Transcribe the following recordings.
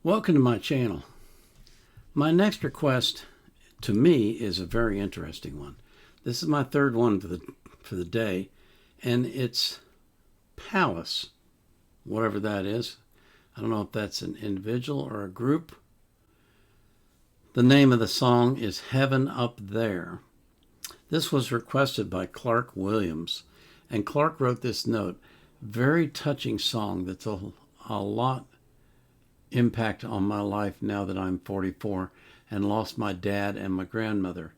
Welcome to my channel. My next request to me is a very interesting one. This is my third one for the day, and it's Palace, whatever that is. I don't know if that's an individual or a group. The name of the song is Heaven Up There. This was requested by Clark Williams, and Clark wrote this note. Very touching song that's a lot impact on my life now that I'm 44 and lost my dad and my grandmother.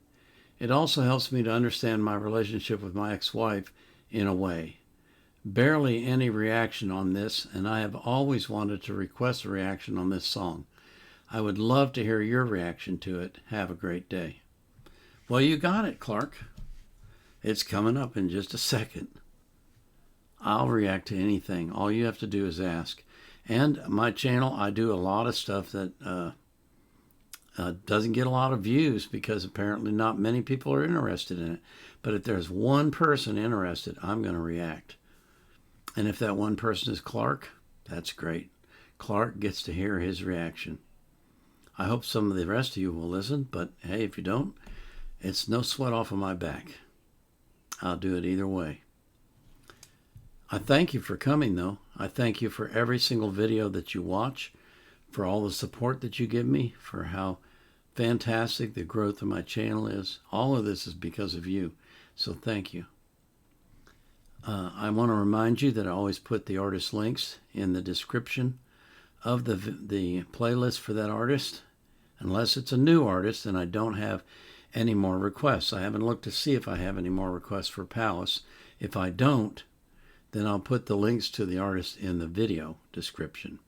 It also helps me to understand my relationship with my ex-wife in a way. Barely any reaction on this, and I have always wanted to request a reaction on this song. I would love to hear your reaction to it. Have a great day. Well, you got it, Clark. It's coming up in just a second. I'll react to anything. All you have to do is ask. And my channel, I do a lot of stuff that doesn't get a lot of views because apparently not many people are interested in it. But if there's one person interested, I'm going to react. And if that one person is Clark, that's great. Clark gets to hear his reaction. I hope some of the rest of you will listen, but hey, if you don't, it's no sweat off of my back. I'll do it either way. I thank you for coming, though. I thank you for every single video that you watch, for all the support that you give me, for how fantastic the growth of my channel is. All of this is because of you, so thank you. I want to remind you that I always put the artist links in the description of the playlist for that artist. Unless it's a new artist and I don't have any more requests. I haven't looked to see if I have any more requests for Palace. If I don't, then I'll put the links to the artist in the video description.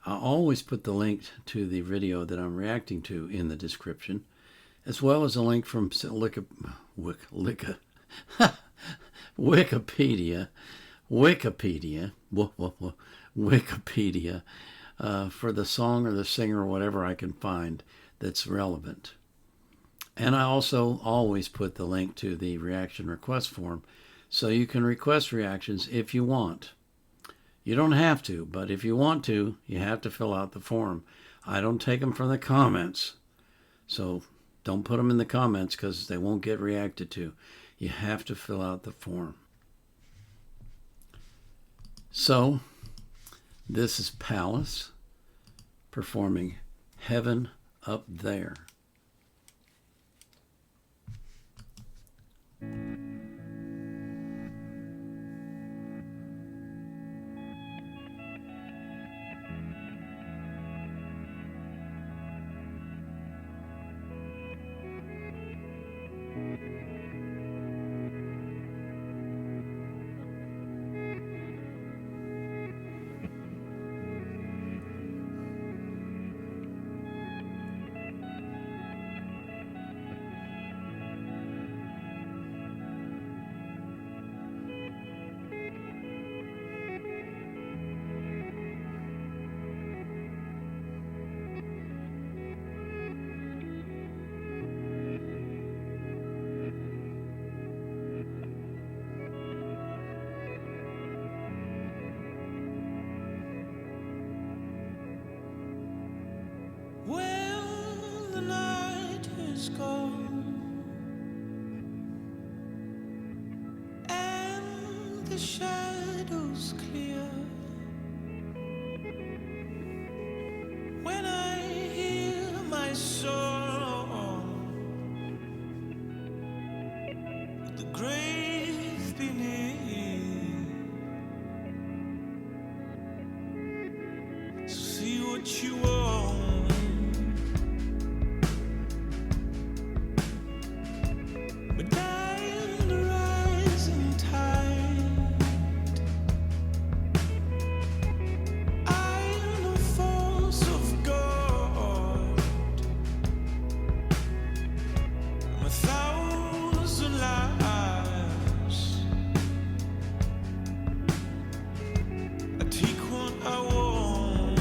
I'll always put the link to the video that I'm reacting to in the description, as well as a link from Wikipedia for the song or the singer or whatever I can find that's relevant. And I also always put the link to the reaction request form so you can request reactions if you want. You don't have to, but if you want to, you have to fill out the form. I don't take them from the comments, so don't put them in the comments because they won't get reacted to. You have to fill out the form. So, this is Palace performing Heaven Up There. The night is gone and the shadows clear. When I hear my song, the grave beneath, see what you want. I take what I want.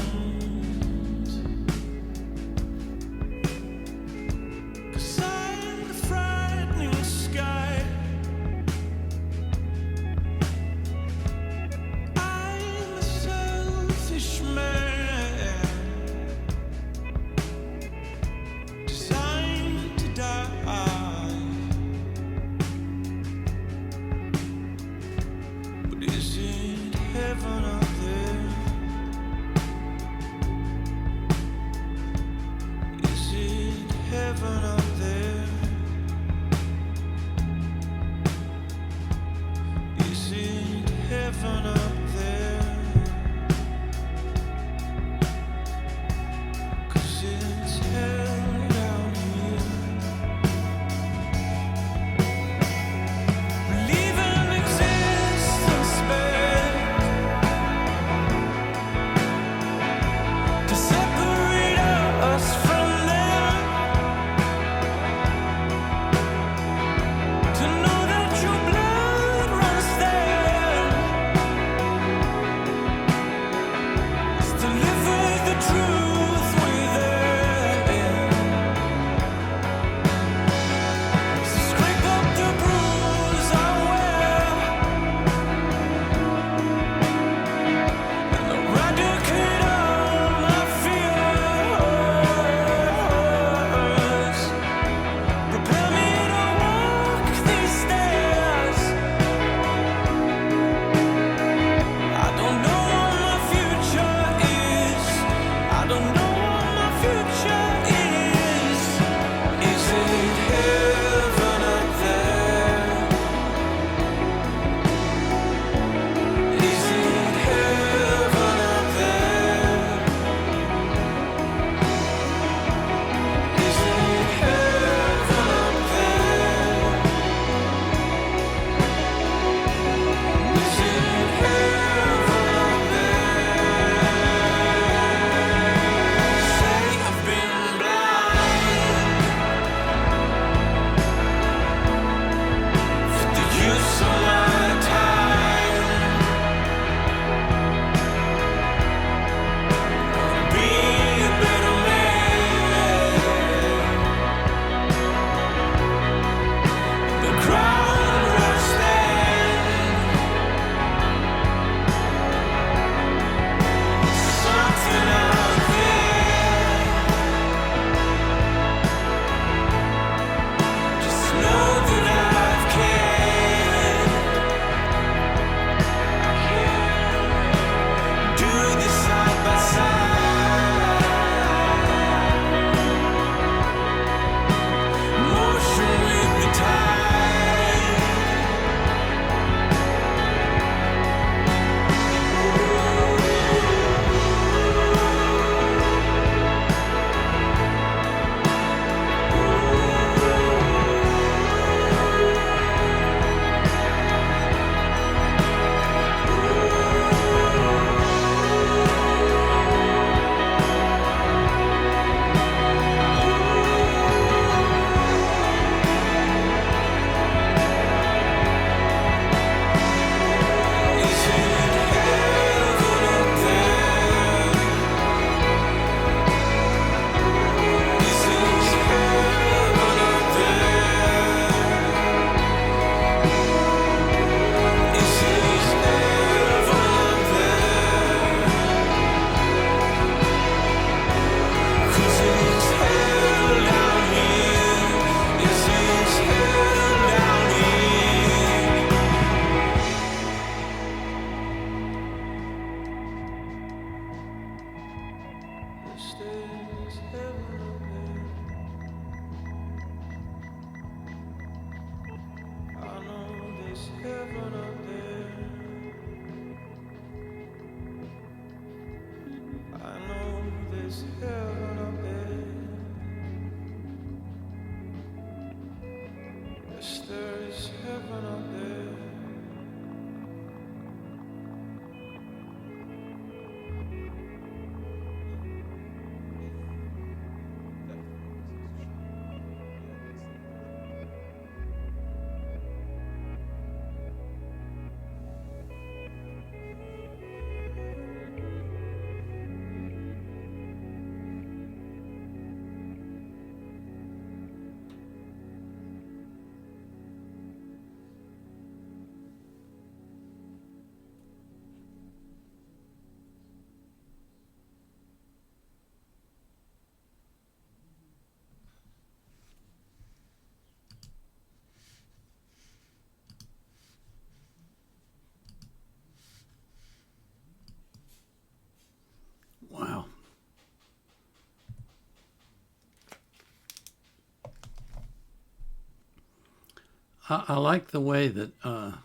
I like the way that the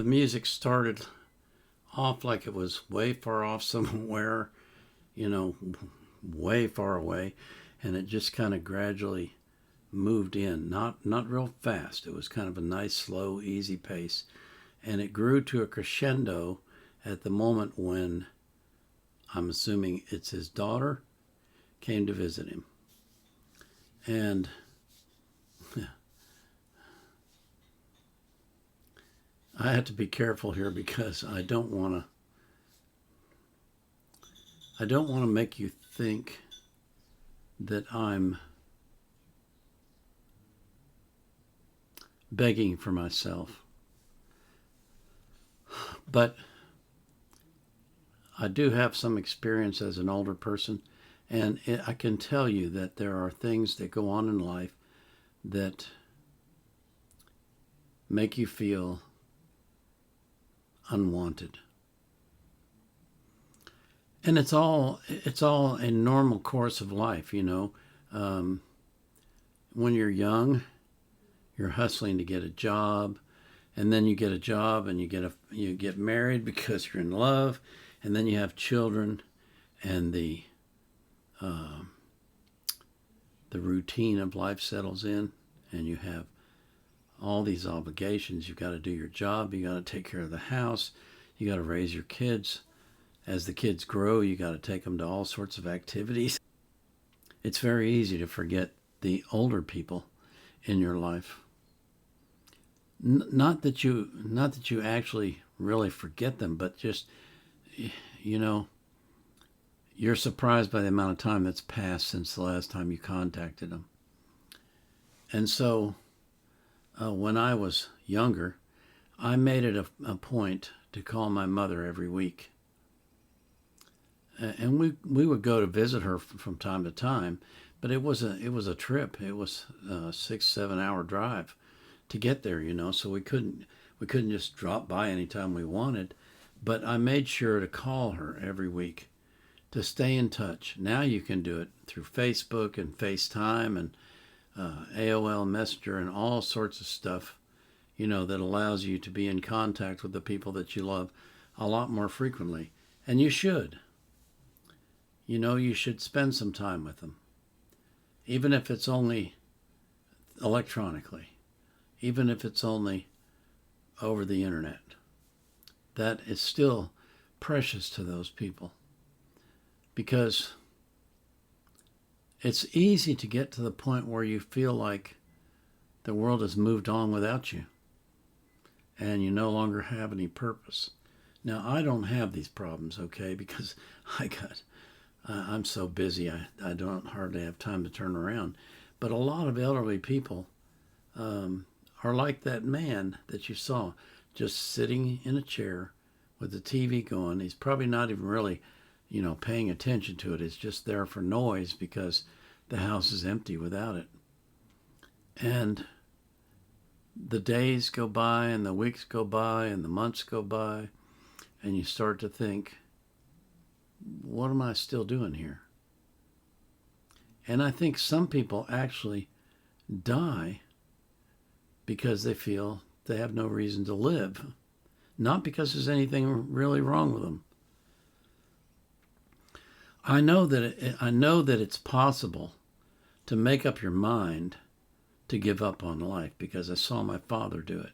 music started off like it was way far off somewhere, you know, way far away, and it just kind of gradually moved in, not real fast. It was kind of a nice, slow, easy pace, and it grew to a crescendo at the moment when I'm assuming it's his daughter came to visit him, and I have to be careful here because I don't want to make you think that I'm begging for myself. But I do have some experience as an older person, and I can tell you that there are things that go on in life that make you feel unwanted. And it's all a normal course of life, you know. When you're young, you're hustling to get a job, and then you get a job and you get married because you're in love, and then you have children, and the routine of life settles in, and you have all these obligations. You've got to do your job, you got to take care of the house, you got to raise your kids. As the kids grow, you got to take them to all sorts of activities. It's very easy to forget the older people in your life. Not that you actually really forget them, but just, you know, you're surprised by the amount of time that's passed since the last time you contacted them. And so when I was younger, I made it a point to call my mother every week. And we would go to visit her from time to time, but it was a trip. It was a 6-7 hour drive to get there, you know. So we couldn't just drop by anytime we wanted. But I made sure to call her every week to stay in touch. Now you can do it through Facebook and FaceTime and AOL Messenger and all sorts of stuff, you know, that allows you to be in contact with the people that you love a lot more frequently. And you should. You know, you should spend some time with them, even if it's only electronically, even if it's only over the internet. That is still precious to those people, because it's easy to get to the point where you feel like the world has moved on without you and you no longer have any purpose. Now, I don't have these problems, okay, because I'm so busy, I don't hardly have time to turn around. But a lot of elderly people are like that man that you saw, just sitting in a chair with the TV going. He's probably not even really, you know, paying attention to it. It's just there for noise because the house is empty without it. And the days go by and the weeks go by and the months go by, and you start to think, what am I still doing here? And I think some people actually die because they feel they have no reason to live, not because there's anything really wrong with them. I know that it's possible to make up your mind to give up on life, because I saw my father do it.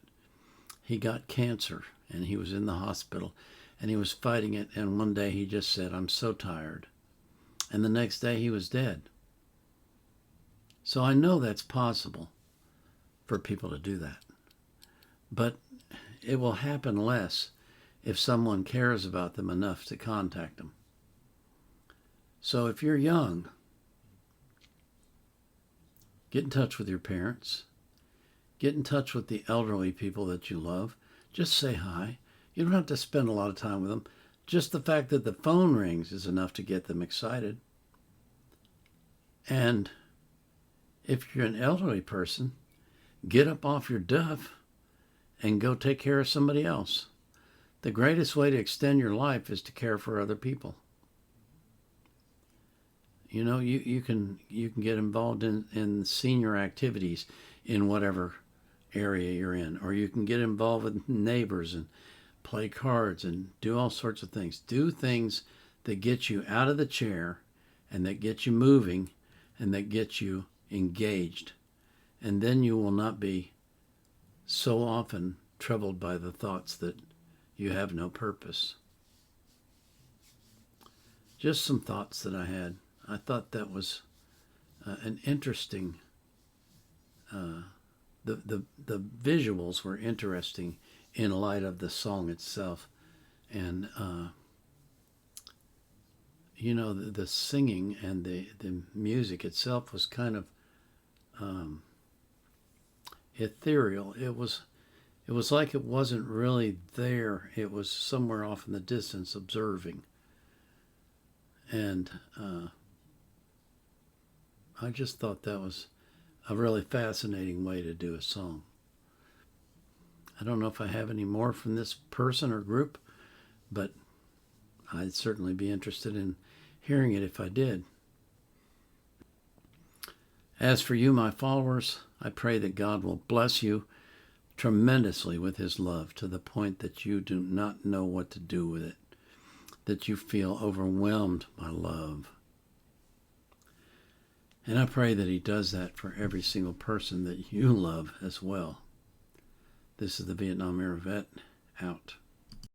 He got cancer and he was in the hospital and he was fighting it, and one day he just said, I'm so tired. And the next day he was dead. So I know that's possible for people to do that. But it will happen less if someone cares about them enough to contact them. So if you're young, get in touch with your parents. Get in touch with the elderly people that you love. Just say hi. You don't have to spend a lot of time with them. Just the fact that the phone rings is enough to get them excited. And if you're an elderly person, get up off your duff and go take care of somebody else. The greatest way to extend your life is to care for other people. You know, you can get involved in senior activities. in whatever area you're in. Or you can get involved with neighbors and play cards and do all sorts of things. Do things that get you out of the chair and that get you moving and that get you engaged. And then you will not be so often troubled by the thoughts that you have no purpose. Just some thoughts that I had. I thought that was an interesting, the visuals were interesting in light of the song itself. And, the singing and the music itself was kind of ethereal. It was like it wasn't really there. It was somewhere off in the distance observing. And I just thought that was a really fascinating way to do a song. I don't know if I have any more from this person or group, but I'd certainly be interested in hearing it if I did. As for you, my followers, I pray that God will bless you tremendously with his love to the point that you do not know what to do with it, that you feel overwhelmed by love. And I pray that he does that for every single person that you love as well. This is the Vietnam Era Vet, out.